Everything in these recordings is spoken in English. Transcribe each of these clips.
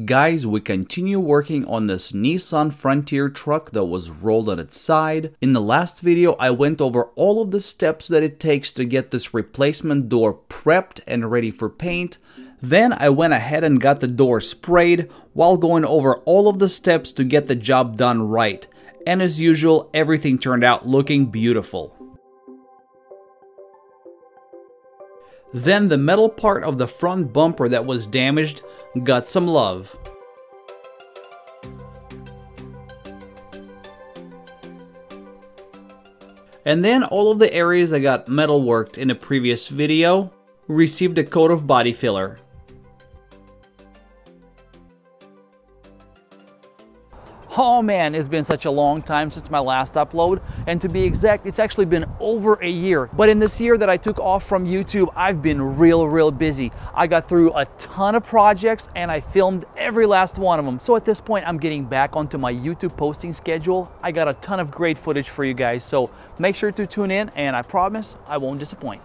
Guys, we continue working on this Nissan Frontier truck that was rolled on its side. In the last video, I went over all of the steps that it takes to get this replacement door prepped and ready for paint. Then I went ahead and got the door sprayed while going over all of the steps to get the job done right. And as usual, everything turned out looking beautiful. Then the metal part of the front bumper that was damaged got some love. And then all of the areas that got metal worked in a previous video received a coat of body filler. Oh man, it's been such a long time since my last upload, and to be exact, it's actually been over a year. But in this year that I took off from YouTube, I've been real busy. I got through a ton of projects and I filmed every last one of them. So at this point, I'm getting back onto my YouTube posting schedule. I got a ton of great footage for you guys, so make sure to tune in and I promise I won't disappoint.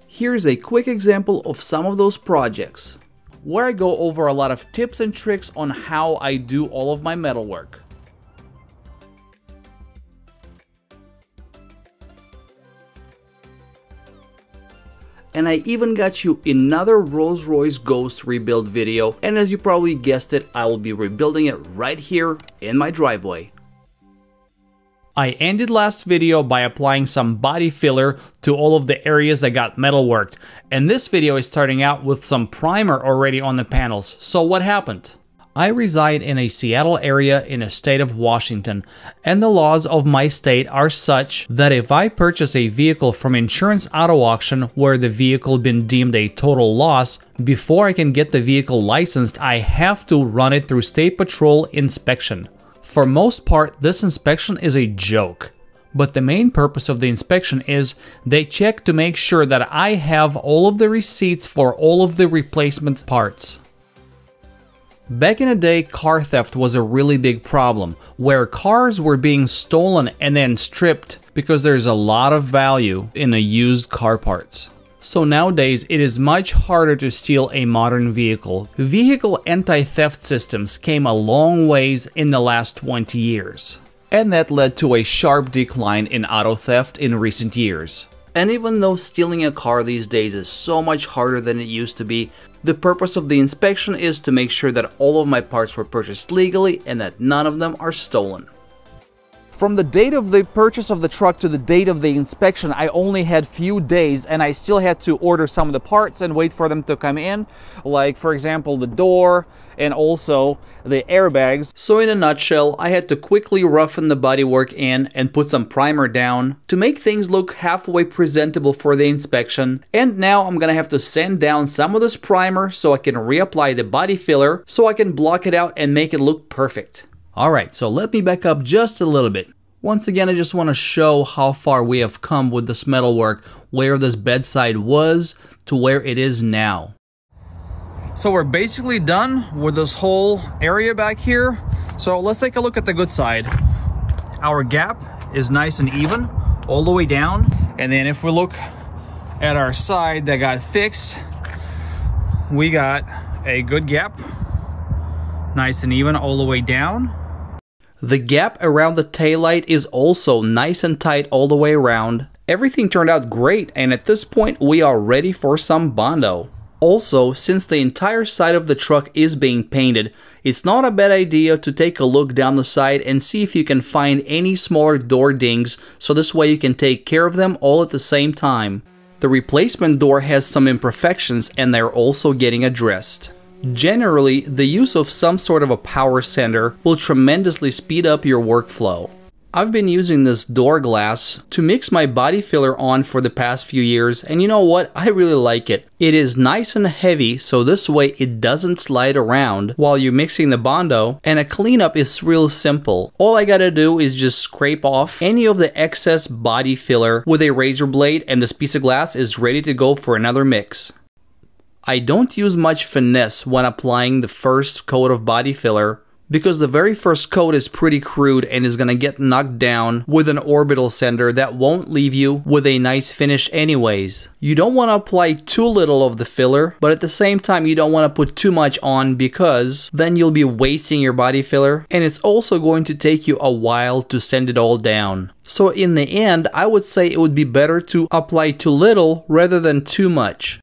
Here's a quick example of some of those projects, where I go over a lot of tips and tricks on how I do all of my metal work. And I even got you another Rolls-Royce Ghost rebuild video, and as you probably guessed it, I will be rebuilding it right here in my driveway. I ended last video by applying some body filler to all of the areas that got metal worked, and this video is starting out with some primer already on the panels. So what happened? I reside in a Seattle area in a state of Washington, and the laws of my state are such that if I purchase a vehicle from insurance auto auction where the vehicle been deemed a total loss, before I can get the vehicle licensed, I have to run it through State Patrol inspection. For most part, this inspection is a joke, but the main purpose of the inspection is they check to make sure that I have all of the receipts for all of the replacement parts. Back in the day, car theft was a really big problem, where cars were being stolen and then stripped because there's a lot of value in the used car parts. So nowadays, it is much harder to steal a modern vehicle. Vehicle anti-theft systems came a long ways in the last 20 years. And that led to a sharp decline in auto theft in recent years. And even though stealing a car these days is so much harder than it used to be, the purpose of the inspection is to make sure that all of my parts were purchased legally and that none of them are stolen. From the date of the purchase of the truck to the date of the inspection, I only had few days, and I still had to order some of the parts and wait for them to come in, like for example the door and also the airbags. So in a nutshell, I had to quickly roughen the bodywork in and put some primer down to make things look halfway presentable for the inspection. And now I'm gonna have to sand down some of this primer so I can reapply the body filler so I can block it out and make it look perfect. Alright, so let me back up just a little bit. Once again, I just want to show how far we have come with this metal work, where this bedside was to where it is now. So we're basically done with this whole area back here. So let's take a look at the good side. Our gap is nice and even all the way down. And then if we look at our side that got fixed, we got a good gap, nice and even all the way down. The gap around the taillight is also nice and tight all the way around. Everything turned out great, and at this point we are ready for some Bondo. Also, since the entire side of the truck is being painted, it's not a bad idea to take a look down the side and see if you can find any smaller door dings, so this way you can take care of them all at the same time. The replacement door has some imperfections and they're also getting addressed. Generally, the use of some sort of a power sander will tremendously speed up your workflow. I've been using this door glass to mix my body filler on for the past few years, and you know what? I really like it. It is nice and heavy, so this way it doesn't slide around while you're mixing the Bondo, and a cleanup is real simple. All I gotta do is just scrape off any of the excess body filler with a razor blade, and this piece of glass is ready to go for another mix. I don't use much finesse when applying the first coat of body filler because the very first coat is pretty crude and is gonna get knocked down with an orbital sender that won't leave you with a nice finish anyways. You don't want to apply too little of the filler, but at the same time you don't want to put too much on, because then you'll be wasting your body filler, and it's also going to take you a while to sand it all down. So in the end, I would say it would be better to apply too little rather than too much.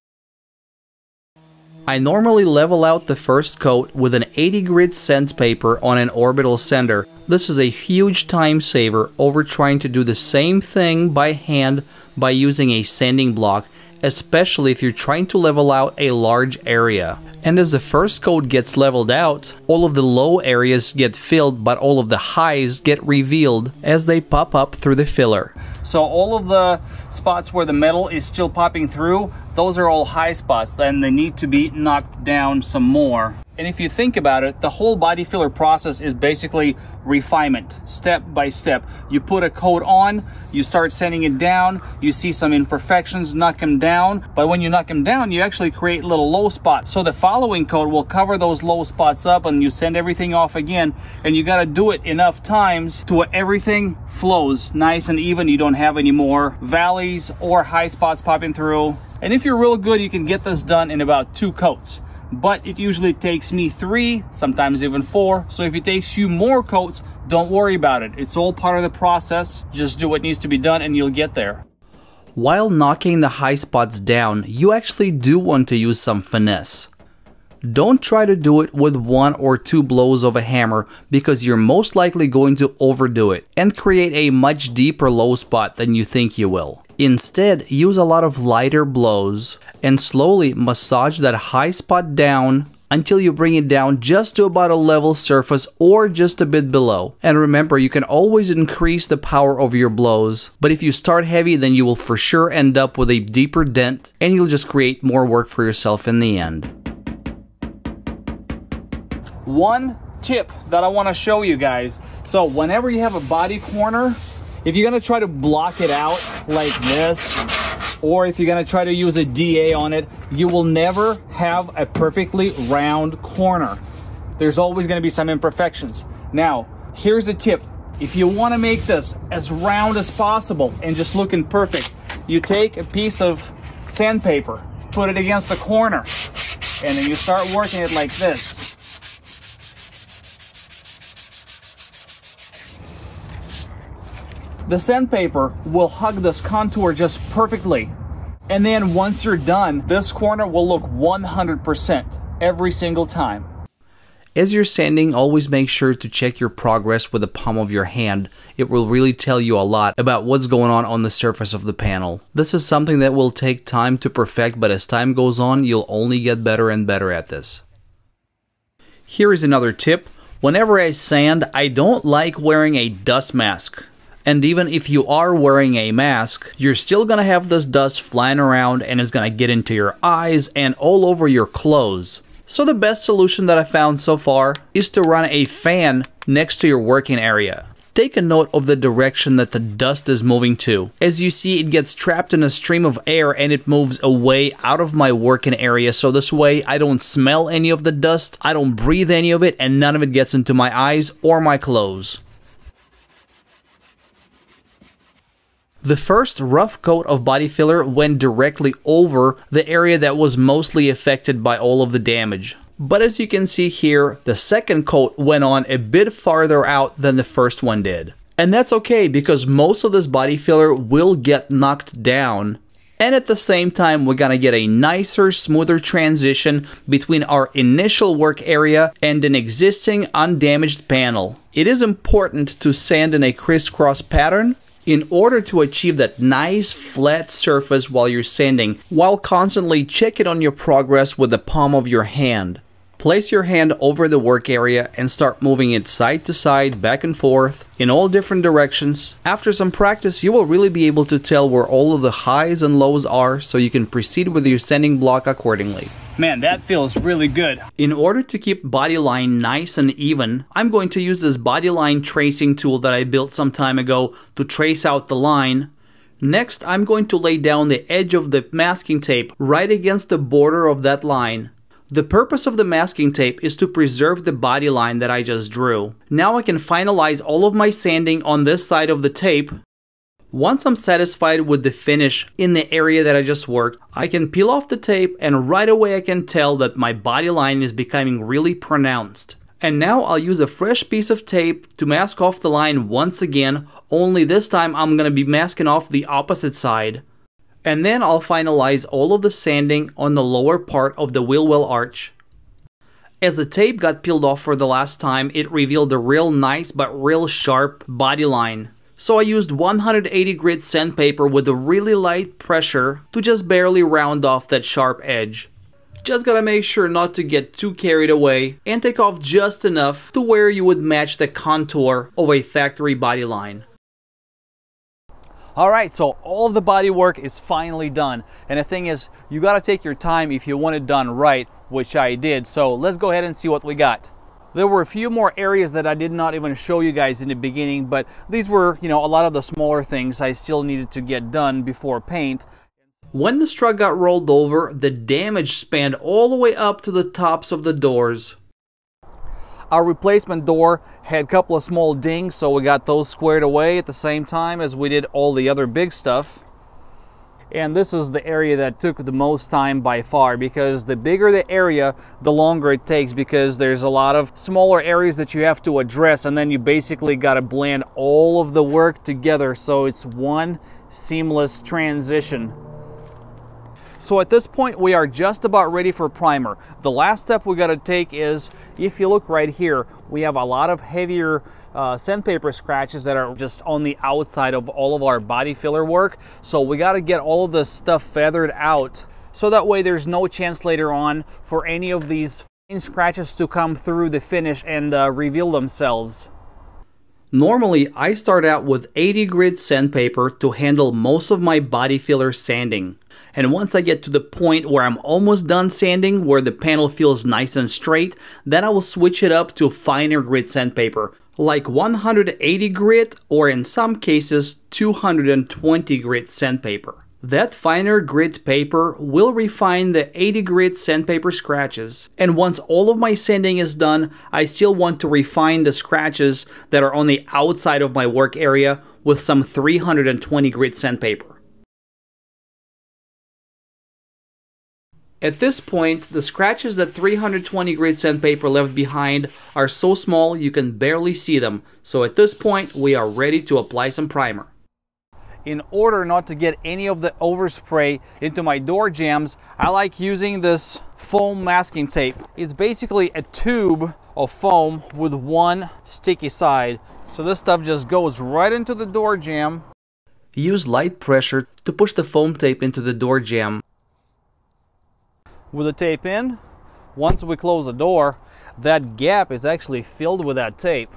I normally level out the first coat with an 80 grit sandpaper on an orbital sander. This is a huge time saver over trying to do the same thing by hand by using a sanding block, especially if you're trying to level out a large area. And as the first coat gets leveled out, all of the low areas get filled, but all of the highs get revealed as they pop up through the filler. So all of the spots where the metal is still popping through, those are all high spots, then they need to be knocked down some more. And if you think about it, the whole body filler process is basically refinement, step by step. You put a coat on, you start sanding it down, you see some imperfections, knock them down. But when you knock them down, you actually create little low spots. So the following coat will cover those low spots up, and you sand everything off again. And you gotta do it enough times to where everything flows nice and even. You don't have any more valleys or high spots popping through. And if you're real good, you can get this done in about 2 coats. But it usually takes me 3, sometimes even 4. So if it takes you more coats, don't worry about it. It's all part of the process. Just do what needs to be done and you'll get there. While knocking the high spots down, you actually do want to use some finesse. Don't try to do it with 1 or 2 blows of a hammer, because you're most likely going to overdo it and create a much deeper low spot than you think you will. Instead, use a lot of lighter blows and slowly massage that high spot down until you bring it down just to about a level surface or just a bit below. And remember, you can always increase the power of your blows, but if you start heavy, then you will for sure end up with a deeper dent and you'll just create more work for yourself in the end. One tip that I want to show you guys. So whenever you have a body corner, if you're going to try to block it out like this, or if you're going to try to use a DA on it, you will never have a perfectly round corner. There's always going to be some imperfections. Now, here's a tip. If you want to make this as round as possible and just looking perfect, you take a piece of sandpaper, put it against the corner, and then you start working it like this. The sandpaper will hug this contour just perfectly. And then once you're done, this corner will look 100% every single time. As you're sanding, always make sure to check your progress with the palm of your hand. It will really tell you a lot about what's going on the surface of the panel. This is something that will take time to perfect, but as time goes on, you'll only get better and better at this. Here is another tip. Whenever I sand, I don't like wearing a dust mask. And even if you are wearing a mask, you're still gonna have this dust flying around and it's gonna get into your eyes and all over your clothes. So the best solution that I found so far is to run a fan next to your working area. Take a note of the direction that the dust is moving to. As you see, it gets trapped in a stream of air and it moves away out of my working area, so this way I don't smell any of the dust, I don't breathe any of it, and none of it gets into my eyes or my clothes. The first rough coat of body filler went directly over the area that was mostly affected by all of the damage. But as you can see here, the second coat went on a bit farther out than the first one did. And that's okay, because most of this body filler will get knocked down. And at the same time, we're gonna get a nicer, smoother transition between our initial work area and an existing undamaged panel. It is important to sand in a crisscross pattern in order to achieve that nice flat surface while you're sanding, while constantly checking on your progress with the palm of your hand. Place your hand over the work area and start moving it side to side, back and forth, in all different directions. After some practice, you will really be able to tell where all of the highs and lows are, so you can proceed with your sanding block accordingly. Man, that feels really good. In order to keep body line nice and even, I'm going to use this body line tracing tool that I built some time ago to trace out the line. Next, I'm going to lay down the edge of the masking tape right against the border of that line. The purpose of the masking tape is to preserve the body line that I just drew. Now I can finalize all of my sanding on this side of the tape. Once I'm satisfied with the finish in the area that I just worked, I can peel off the tape and right away I can tell that my body line is becoming really pronounced. And now I'll use a fresh piece of tape to mask off the line once again, only this time I'm going to be masking off the opposite side. And then I'll finalize all of the sanding on the lower part of the wheel well arch. As the tape got peeled off for the last time, it revealed a real nice but real sharp body line. So I used 180 grit sandpaper with a really light pressure to just barely round off that sharp edge. Just gotta make sure not to get too carried away and take off just enough to where you would match the contour of a factory body line. Alright, so all of the body work is finally done. And the thing is, you gotta take your time if you want it done right, which I did. So let's go ahead and see what we got. There were a few more areas that I did not even show you guys in the beginning, but these were, a lot of the smaller things I still needed to get done before paint. When the strut got rolled over, the damage spanned all the way up to the tops of the doors. Our replacement door had a couple of small dings, so we got those squared away at the same time as we did all the other big stuff. And this is the area that took the most time by far, because the bigger the area, the longer it takes, because there's a lot of smaller areas that you have to address, and then you basically got to blend all of the work together so it's one seamless transition. So at this point we are just about ready for primer. The last step we got to take is, if you look right here, we have a lot of heavier sandpaper scratches that are just on the outside of all of our body filler work. So we got to get all of this stuff feathered out, so that way there's no chance later on for any of these fine scratches to come through the finish and reveal themselves. Normally, I start out with 80 grit sandpaper to handle most of my body filler sanding. And once I get to the point where I'm almost done sanding, where the panel feels nice and straight, then I will switch it up to finer grit sandpaper, like 180 grit or in some cases 220 grit sandpaper. That finer grit paper will refine the 80 grit sandpaper scratches. And once all of my sanding is done, I still want to refine the scratches that are on the outside of my work area with some 320 grit sandpaper. At this point, the scratches that 320 grit sandpaper left behind are so small you can barely see them. So at this point, we are ready to apply some primer. In order not to get any of the overspray into my door jambs, I like using this foam masking tape. It's basically a tube of foam with one sticky side. So this stuff just goes right into the door jamb. Use light pressure to push the foam tape into the door jamb. With the tape in, once we close the door, that gap is actually filled with that tape.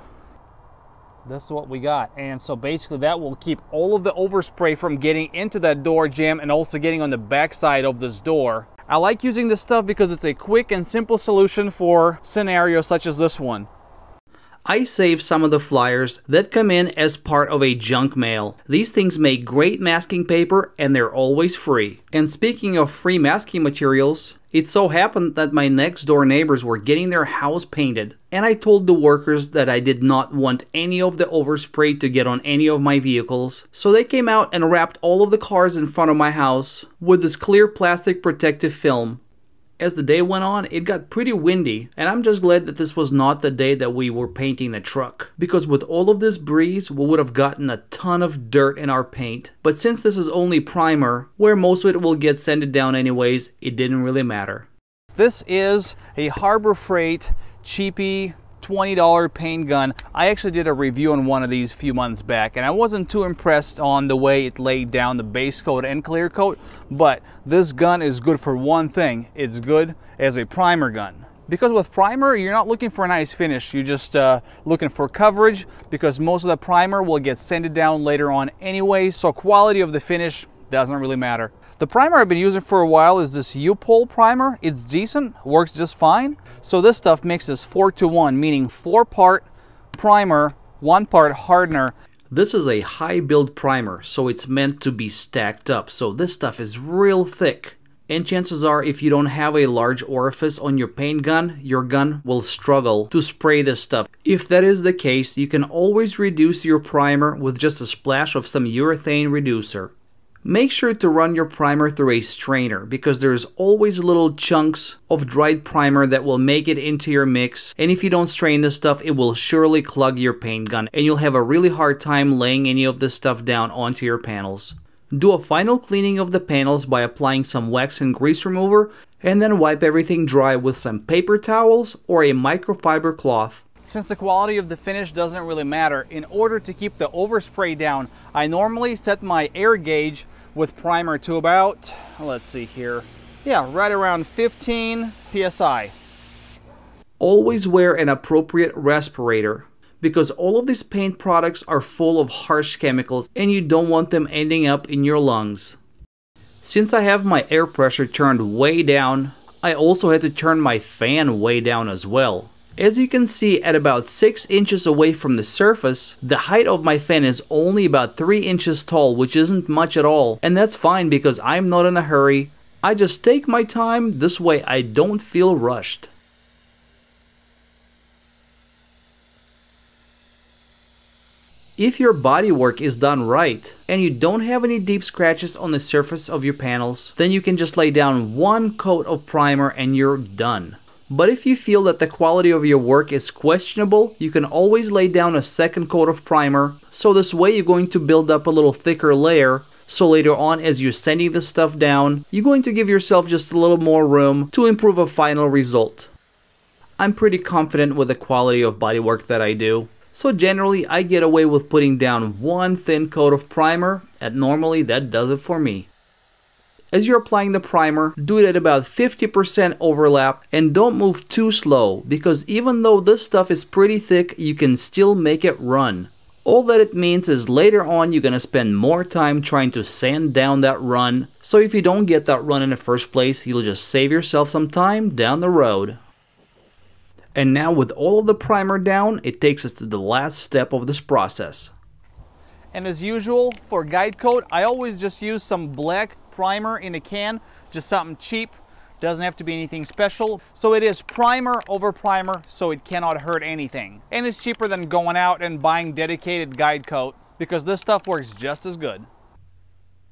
That's what we got. And so basically that will keep all of the overspray from getting into that door jamb and also getting on the back side of this door. I like using this stuff because it's a quick and simple solution for scenarios such as this one. I save some of the flyers that come in as part of a junk mail. These things make great masking paper and they're always free. And speaking of free masking materials, it so happened that my next door neighbors were getting their house painted, and I told the workers that I did not want any of the overspray to get on any of my vehicles. So they came out and wrapped all of the cars in front of my house with this clear plastic protective film. As the day went on, it got pretty windy, and I'm just glad that this was not the day that we were painting the truck, because with all of this breeze, we would have gotten a ton of dirt in our paint. But since this is only primer, where most of it will get sanded down anyways, it didn't really matter. This is a Harbor Freight cheapy $20 paint gun. I actually did a review on one of these a few months back, and I wasn't too impressed on the way it laid down the base coat and clear coat, but this gun is good for one thing. It's good as a primer gun. Because with primer, you're not looking for a nice finish, you're just looking for coverage, because most of the primer will get sanded down later on anyway, so quality of the finish doesn't really matter. The primer I've been using for a while is this U-Pole primer. It's decent, works just fine. So this stuff mixes 4-to-1, meaning 4-part primer, 1-part hardener. This is a high build primer, so it's meant to be stacked up. So this stuff is real thick. and chances are if you don't have a large orifice on your paint gun, your gun will struggle to spray this stuff. If that is the case, you can always reduce your primer with just a splash of some urethane reducer. Make sure to run your primer through a strainer because there's always little chunks of dried primer that will make it into your mix, and if you don't strain this stuff, it will surely clog your paint gun and you'll have a really hard time laying any of this stuff down onto your panels. Do a final cleaning of the panels by applying some wax and grease remover and then wipe everything dry with some paper towels or a microfiber cloth. Since the quality of the finish doesn't really matter, in order to keep the overspray down, I normally set my air gauge with primer to about, let's see here, yeah, right around 15 psi. Always wear an appropriate respirator because all of these paint products are full of harsh chemicals and you don't want them ending up in your lungs. Since I have my air pressure turned way down, I also had to turn my fan way down as well. As you can see, at about 6 inches away from the surface, the height of my fan is only about 3 inches tall, which isn't much at all, and that's fine because I'm not in a hurry. I just take my time, this way I don't feel rushed. If your bodywork is done right, and you don't have any deep scratches on the surface of your panels, then you can just lay down one coat of primer and you're done. But if you feel that the quality of your work is questionable, you can always lay down a second coat of primer. So this way you're going to build up a little thicker layer. So later on, as you're sanding this stuff down, you're going to give yourself just a little more room to improve a final result. I'm pretty confident with the quality of bodywork that I do. So generally, I get away with putting down one thin coat of primer, and normally that does it for me. As you're applying the primer, do it at about 50% overlap and don't move too slow because even though this stuff is pretty thick, you can still make it run. All that it means is later on you're gonna spend more time trying to sand down that run, so if you don't get that run in the first place, you'll just save yourself some time down the road. And now with all of the primer down, it takes us to the last step of this process. And as usual, for guide coat, I always just use some black primer in a can, just something cheap, doesn't have to be anything special. So it is primer over primer, so it cannot hurt anything. And it's cheaper than going out and buying dedicated guide coat because this stuff works just as good.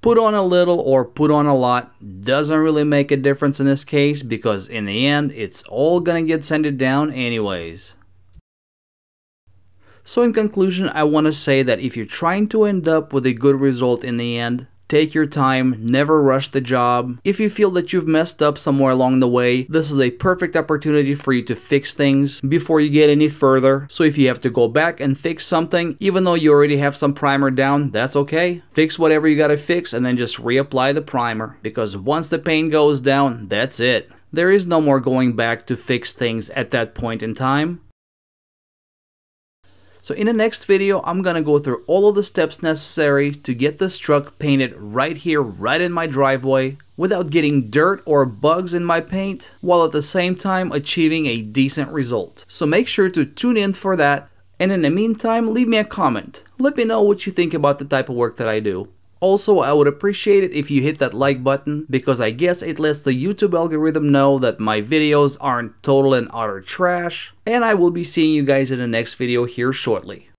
Put on a little or put on a lot doesn't really make a difference in this case because in the end, it's all gonna get sanded down anyways. So in conclusion, I want to say that if you're trying to end up with a good result in the end, take your time, never rush the job. If you feel that you've messed up somewhere along the way, this is a perfect opportunity for you to fix things before you get any further. So if you have to go back and fix something, even though you already have some primer down, that's okay. Fix whatever you gotta fix and then just reapply the primer because once the paint goes down, that's it. There is no more going back to fix things at that point in time. So in the next video, I'm gonna go through all of the steps necessary to get this truck painted right here, right in my driveway, without getting dirt or bugs in my paint, while at the same time achieving a decent result. So make sure to tune in for that, and in the meantime, leave me a comment. Let me know what you think about the type of work that I do. Also, I would appreciate it if you hit that like button because I guess it lets the YouTube algorithm know that my videos aren't total and utter trash. And I will be seeing you guys in the next video here shortly.